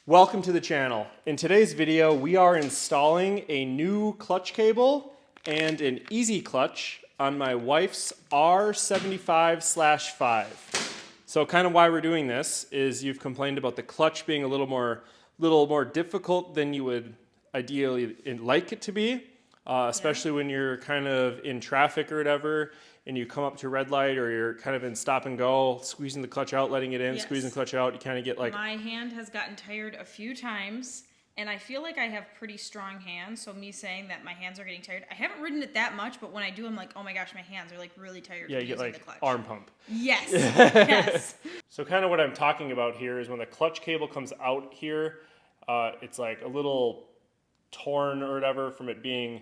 Welcome to the channel. In today's video, we are installing a new clutch cable and an Easy Clutch on my wife's R75/5. So kind of why we're doing this is you've complained about the clutch being a little more difficult than you would ideally like it to be, especially when you're kind of in traffic or whatever, and you come up to a red light or you're kind of in stop and go, squeezing the clutch out, letting it in, squeezing the clutch out, you kind of get like... My hand has gotten tired a few times, and I feel like I have pretty strong hands, so me saying that my hands are getting tired, I haven't ridden it that much, but when I do, I'm like, oh my gosh, my hands are like really tired from using the clutch. Arm pump. Yes, yes. So kind of what I'm talking about here is when the clutch cable comes out here, it's like a little torn or whatever from it being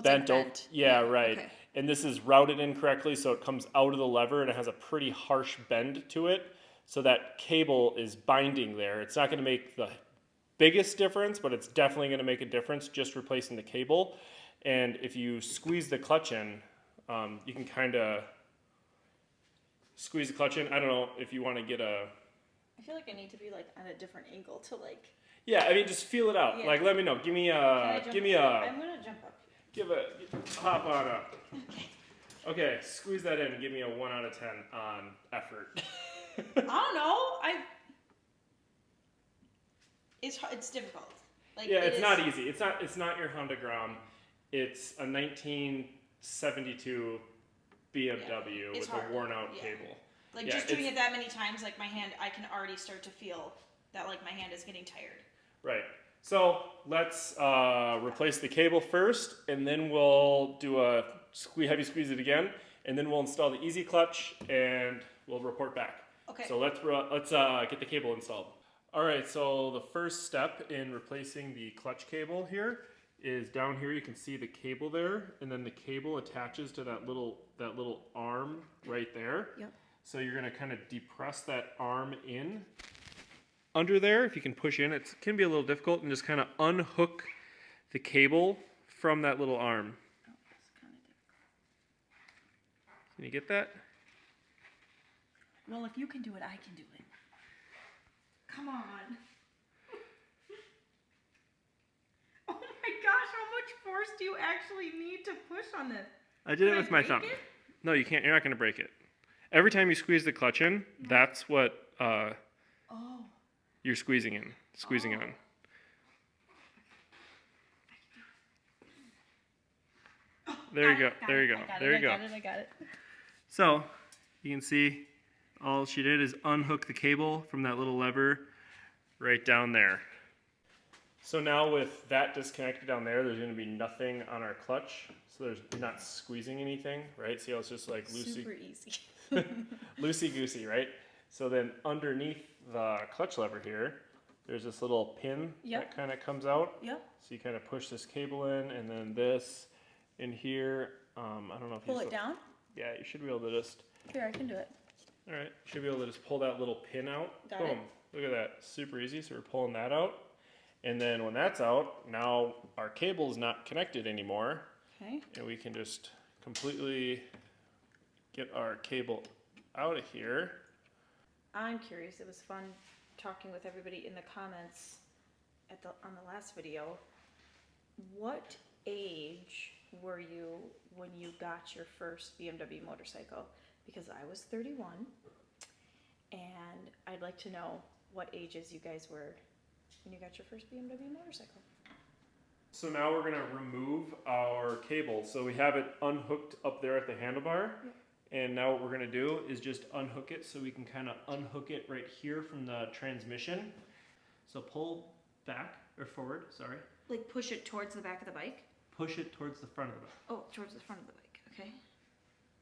bent. Yeah, right. Okay. And this is routed incorrectly, so it comes out of the lever and it has a pretty harsh bend to it. So that cable is binding there. It's not going to make the biggest difference, but it's definitely going to make a difference just replacing the cable. And if you squeeze the clutch in, you can kind of squeeze the clutch in. I don't know if you want to get a... I feel like I need to be like on a different angle to like... Yeah, I mean, just feel it out. Yeah. Like, let me know. Give me a... I'm going to jump up. Hop on up. Okay, squeeze that in and give me a 1 out of 10 on effort. I don't know. It's difficult. Like, yeah, it's not easy. It's not your Honda Grom. It's a 1972 BMW with a worn out cable. Like just doing it that many times, like my hand, I can already start to feel that like my hand is getting tired. Right. So let's replace the cable first, and then we'll do a heavy squeeze it again, and then we'll install the Easy Clutch, and we'll report back. Okay. So let's get the cable installed. All right. So the first step in replacing the clutch cable here is down here. You can see the cable there, and then the cable attaches to that little arm right there. Yep. So you're gonna kind of depress that arm in. Under there, if you can push in, it can be a little difficult, and just kind of unhook the cable from that little arm. Oh, that's kind of difficult. Can you get that? Well, if you can do it, I can do it. Come on. Oh my gosh, how much force do you actually need to push on this? I did it with my thumb. No, you can't. You're not going to break it. Every time you squeeze the clutch in, that's what... you're squeezing on. There you go. I got it. So you can see all she did is unhook the cable from that little lever right down there. So now with that disconnected down there, there's going to be nothing on our clutch. So there's not squeezing anything, right? See how it's just like loosey. Super easy. Loosey-goosey, right? So then underneath the clutch lever here, there's this little pin that kind of comes out. Yep. So you kind of push this cable in, and then this in here. I don't know if pull it down? Yeah, you should be able to just... Here, I can do it. All right. You should be able to just pull that little pin out. Got Boom. it. Look at that. Super easy. So we're pulling that out. And then when that's out, now our cable is not connected anymore. Okay. And we can just completely get our cable out of here. I'm curious. It was fun talking with everybody in the comments on the last video. What age were you when you got your first BMW motorcycle? Because I was 31, and I'd like to know what ages you guys were when you got your first BMW motorcycle. So now we're going to remove our cable. So we have it unhooked up there at the handlebar. Yep. And now what we're going to do is just unhook it, so we can kind of unhook it right here from the transmission. So pull back, or forward, sorry. Like push it towards the back of the bike? Push it towards the front of the bike. Oh, towards the front of the bike, okay.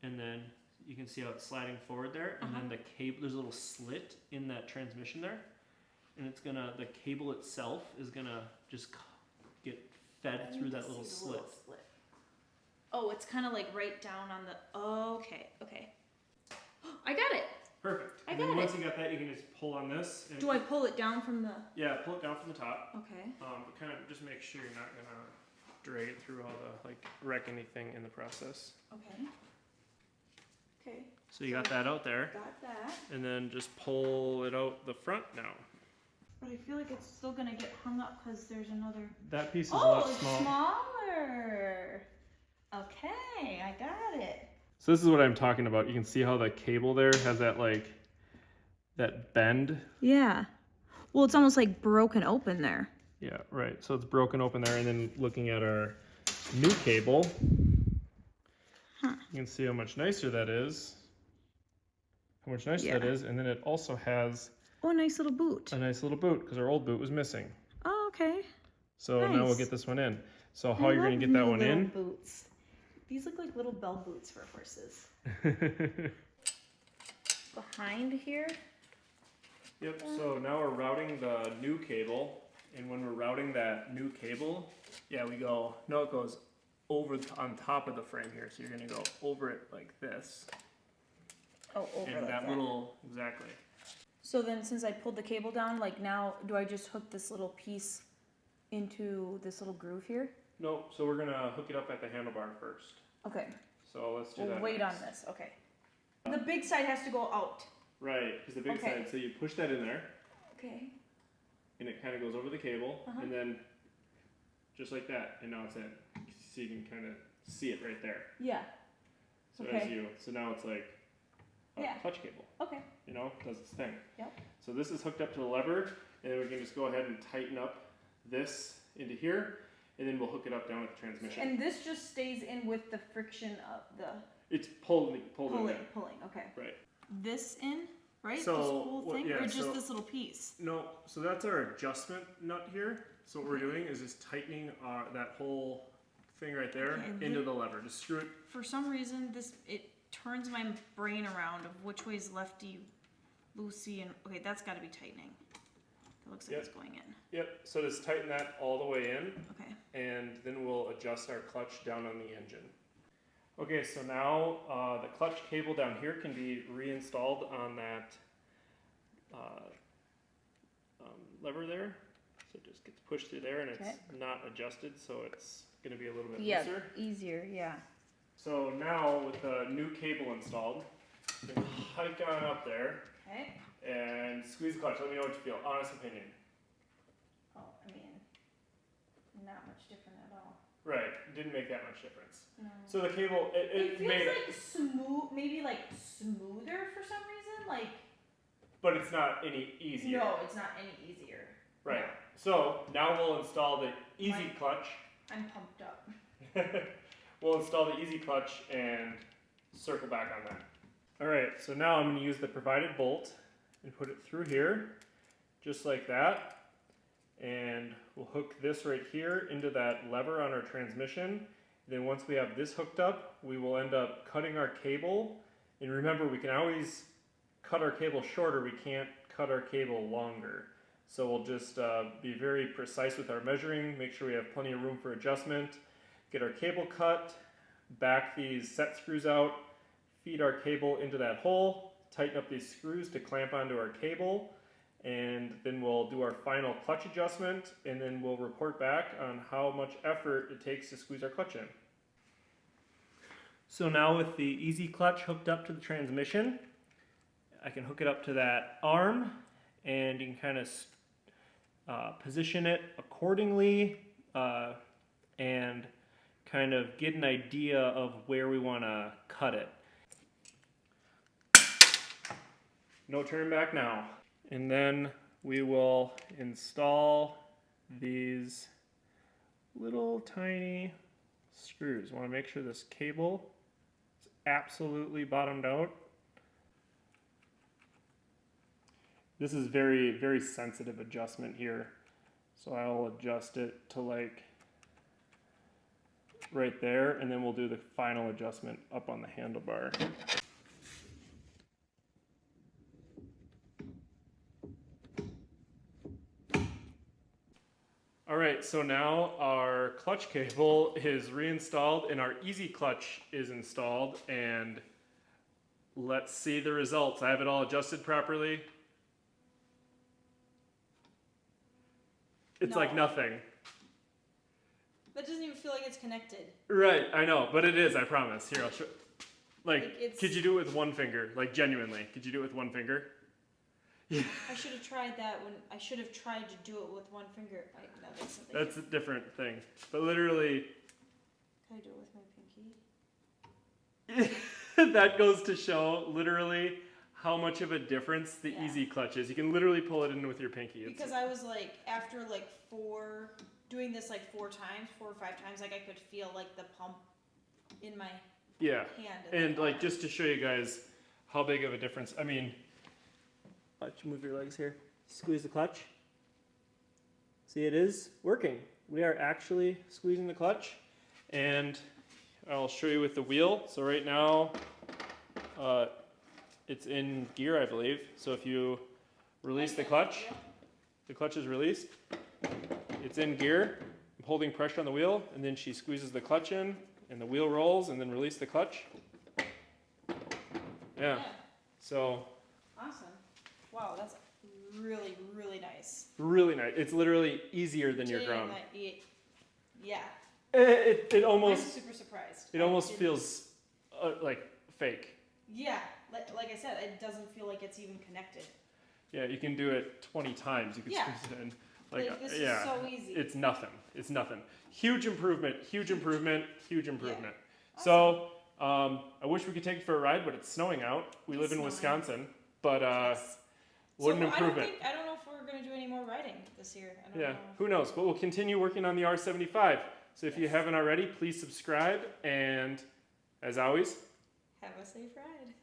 And then you can see how it's sliding forward there. And then the cable, there's a little slit in that transmission there. And it's going to, the cable itself is going to just get fed through that little slit. Oh, it's kind of like right down on the... Oh, okay. I got it. Perfect. And then once you got that, you can just pull on this. And do I pull it down from the... Yeah, pull it down from the top. Okay. But kind of just make sure you're not going to drag it through all the, like, wreck anything in the process. Okay. So you got that out there. Got that. And then just pull it out the front now. But I feel like it's still gonna get hung up because there's another. That piece is a lot it's smaller. smaller. Okay, I got it. So this is what I'm talking about. You can see how the cable there has that like that bend. Yeah. Well, it's almost like broken open there. Yeah, right. So it's broken open there, and then looking at our new cable, you can see how much nicer that is. How much nicer that is, and then it also has a nice little boot. A nice little boot because our old boot was missing. Oh, okay. So now we'll get this one in. So how you're gonna get that one in? Boots. These look like little bell boots for horses. Behind here. Yep. So now we're routing the new cable, and when we're routing that new cable, yeah, we go. No, it goes over on top of the frame here. So you're gonna go over it like this. Oh, over and like that little exactly. So then, since I pulled the cable down, like now, do I just hook this little piece into this little groove here? No, so we're gonna hook it up at the handlebar first. Okay. So let's do we'll that. Wait next. on this. Okay. The big side has to go out. Right, because the big side. So you push that in there. Okay. And it kind of goes over the cable, and then just like that, and now it's in. So you can kind of see it right there. Yeah. So so now it's like a clutch cable. Okay. You know, does its thing. Yep. So this is hooked up to the lever, and then we can just go ahead and tighten up this into here, and then we'll hook it up down at the transmission. And this just stays in with the friction of the. It's pulled in there. Pulling. Okay. Right. This in, right? So, this whole thing, yeah, or just this little piece? No. So that's our adjustment nut here. So what we're doing is just tightening that whole thing right there into the lever. Just screw it. For some reason, it turns my brain around of which way is lefty, loosey, and okay, that's got to be tightening. It looks like it's going in. Yep. So just tighten that all the way in. Okay. And then we'll adjust our clutch down on the engine. Okay, so now the clutch cable down here can be reinstalled on that lever there. So it just gets pushed through there, and it's not adjusted, so it's going to be a little bit looser. Easier, yeah. So now with the new cable installed, you can hike on up there and squeeze the clutch. Let me know what you feel. Honest opinion. Oh, I mean, not much different at all. Right, didn't make that much difference. No. So the cable, it feels made like smooth, maybe like smoother for some reason, like. But it's not any easier. No, it's not any easier. Right. No. So now we'll install the Easy Clutch. I'm pumped up. We'll install the Easy Clutch and circle back on that. All right, so now I'm going to use the provided bolt and put it through here, just like that. And we'll hook this right here into that lever on our transmission. Then once we have this hooked up, we will end up cutting our cable. And remember, we can always cut our cable shorter. We can't cut our cable longer. So we'll just be very precise with our measuring, make sure we have plenty of room for adjustment, get our cable cut, back these set screws out, feed our cable into that hole, tighten up these screws to clamp onto our cable, and then we'll do our final clutch adjustment, and then we'll report back on how much effort it takes to squeeze our clutch in. So now with the Easy Clutch hooked up to the transmission, I can hook it up to that arm, and you can kind of position it accordingly and kind of get an idea of where we want to cut it. No turn back now. And then we will install these little tiny screws. I want to make sure this cable is absolutely bottomed out. This is very, very sensitive adjustment here. So I'll adjust it to like right there, and then we'll do the final adjustment up on the handlebar. All right, so now our clutch cable is reinstalled and our Easy Clutch is installed, and let's see the results. I have it all adjusted properly. It's like nothing. That doesn't even feel like it's connected. Right, I know, but it is, I promise. Here, I'll show. Like could you do it with one finger? Like, genuinely, could you do it with one finger? I should have tried that when I should have tried to do it with one finger. No, that's something. That's a different thing. But literally, Can I do it with my pinky? that goes to show literally how much of a difference the Easy Clutch is. You can literally pull it in with your pinky. Because I was like, after like doing this like 4 or 5 times, like I could feel like the pump in my hand. And like just to show you guys how big of a difference. I mean, watch, move your legs here. Squeeze the clutch. See, it is working. We are actually squeezing the clutch, and I'll show you with the wheel. So right now, it's in gear, I believe. So if you release the clutch is released. It's in gear. I'm holding pressure on the wheel, and then she squeezes the clutch in, and the wheel rolls, and then release the clutch. Yeah. So. Awesome. Wow, that's really, really nice. Really nice. It's literally easier than your ground. Yeah. It almost. I'm super surprised. It almost feels like fake. Yeah, like I said, it doesn't feel like it's even connected. Yeah, you can do it 20 times. You can squeeze it in. Like this is so easy. It's nothing. It's nothing. Huge improvement. Huge improvement. Huge improvement. Yeah. So I wish we could take you for a ride, but it's snowing out. We live in Wisconsin, but what an improvement. I don't know if we're going to do any more riding this year. I don't know. Who knows? But we'll continue working on the R75. So if you haven't already, please subscribe. And as always, have a safe ride.